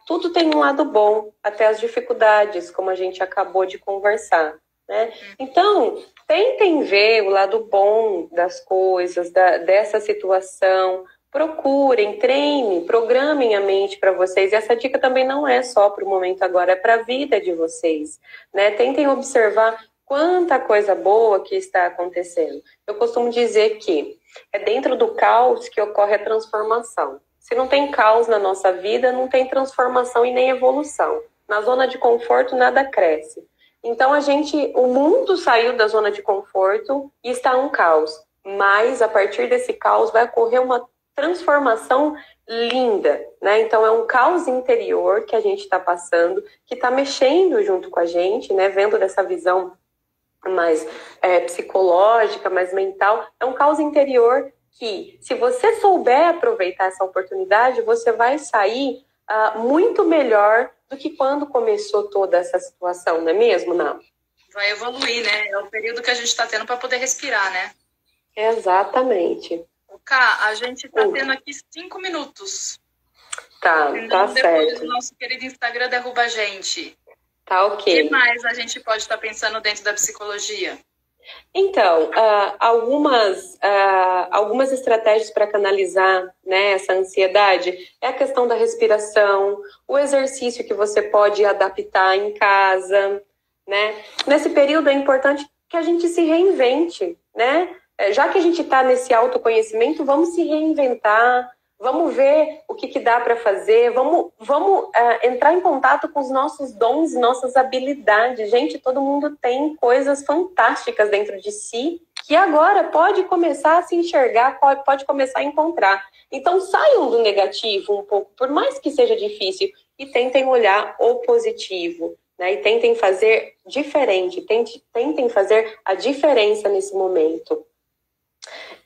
tudo tem um lado bom, até as dificuldades, como a gente acabou de conversar, né? Então, tentem ver o lado bom das coisas, dessa situação. Procurem, treinem, programem a mente para vocês. E essa dica também não é só para o momento agora, é para a vida de vocês, né? Tentem observar quanta coisa boa que está acontecendo. Eu costumo dizer que é dentro do caos que ocorre a transformação. Se não tem caos na nossa vida, não tem transformação e nem evolução. Na zona de conforto, nada cresce. Então, o mundo saiu da zona de conforto e está um caos. Mas, a partir desse caos, vai ocorrer uma transformação linda, né? Então, é um caos interior que a gente está passando, que está mexendo junto com a gente, né? Vendo dessa visão mais psicológica, mais mental, é um caos interior que, se você souber aproveitar essa oportunidade, você vai sair muito melhor do que quando começou toda essa situação, não é mesmo, Ná? Vai evoluir, né? É o período que a gente está tendo para poder respirar, né? Exatamente. Ká, a gente está tendo aqui 5 minutos. Tá depois certo. O nosso querido Instagram derruba a gente. Tá ok. O que mais a gente pode estar pensando dentro da psicologia? Então, algumas estratégias para canalizar, né, essa ansiedade é a questão da respiração, o exercício que você pode adaptar em casa, né? Nesse período é importante que a gente se reinvente, né? Já que a gente está nesse autoconhecimento, vamos se reinventar. Vamos ver o que dá para fazer, vamos entrar em contato com os nossos dons e nossas habilidades. Gente, todo mundo tem coisas fantásticas dentro de si que agora pode começar a se enxergar, pode começar a encontrar. Então, saiam do negativo um pouco, por mais que seja difícil, e tentem olhar o positivo, né? E tentem fazer diferente, tentem fazer a diferença nesse momento.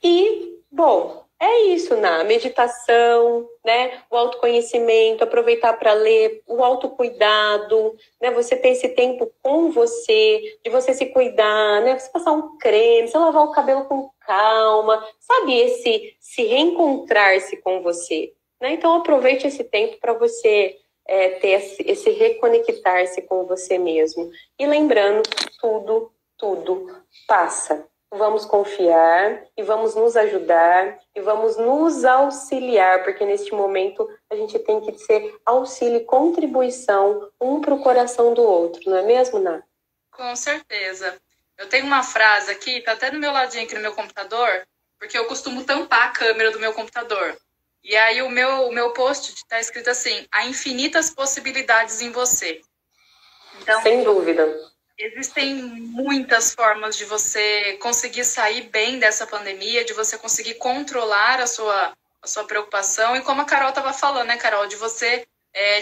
E, bom... É isso, na meditação, né? O autoconhecimento, aproveitar para ler, o autocuidado, né? Você ter esse tempo com você, de você se cuidar, né? Você passar um creme, você lavar o cabelo com calma, sabe? Se reencontrar-se com você, né? Então aproveite esse tempo para você ter esse reconectar-se com você mesmo. E lembrando, tudo passa. Vamos confiar e vamos nos ajudar e vamos nos auxiliar, porque neste momento a gente tem que ser auxílio e contribuição um para o coração do outro, não é mesmo, Ná? Com certeza. Eu tenho uma frase aqui, tá até no meu ladinho aqui no meu computador, porque eu costumo tampar a câmera do meu computador. E aí o meu post está escrito assim: há infinitas possibilidades em você. Então, sem dúvida. Existem muitas formas de você conseguir sair bem dessa pandemia, de você conseguir controlar a sua preocupação. E como a Carol estava falando, né, Carol? De você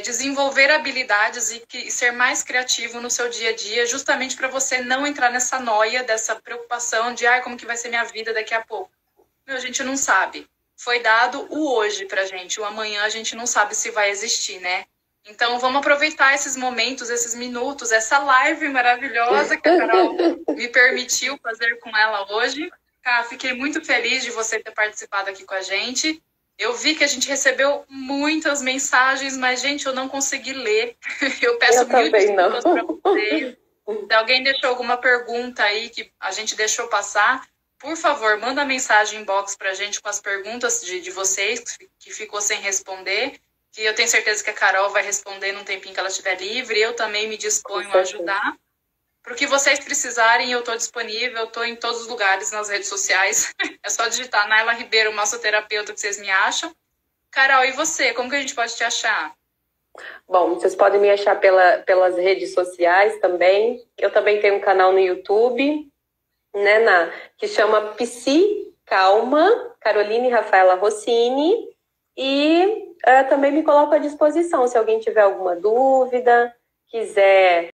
desenvolver habilidades e ser mais criativo no seu dia a dia, justamente para você não entrar nessa noia, dessa preocupação de como que vai ser minha vida daqui a pouco. A gente não sabe. Foi dado o hoje pra gente, o amanhã a gente não sabe se vai existir, né? Então, vamos aproveitar esses momentos, esses minutos, essa live maravilhosa que a Carol me permitiu fazer com ela hoje. Fiquei muito feliz de você ter participado aqui com a gente. Eu vi que a gente recebeu muitas mensagens, mas, gente, eu não consegui ler. Eu peço mil desculpas para vocês. Se alguém deixou alguma pergunta aí que a gente deixou passar, por favor, manda mensagem inbox para a gente com as perguntas de vocês que ficou sem responder. Que eu tenho certeza que a Carol vai responder num tempinho que ela estiver livre. Eu também me disponho a ajudar. Para o que vocês precisarem, eu estou disponível, eu estou em todos os lugares nas redes sociais. É só digitar Naila Ribeiro, massoterapeuta, que vocês me acham. Carol, e você? Como que a gente pode te achar? Bom, vocês podem me achar pelas redes sociais também. Eu também tenho um canal no YouTube, né, que chama Psi Calma, Caroline Rafaela Rossini. E também me coloco à disposição, se alguém tiver alguma dúvida, quiser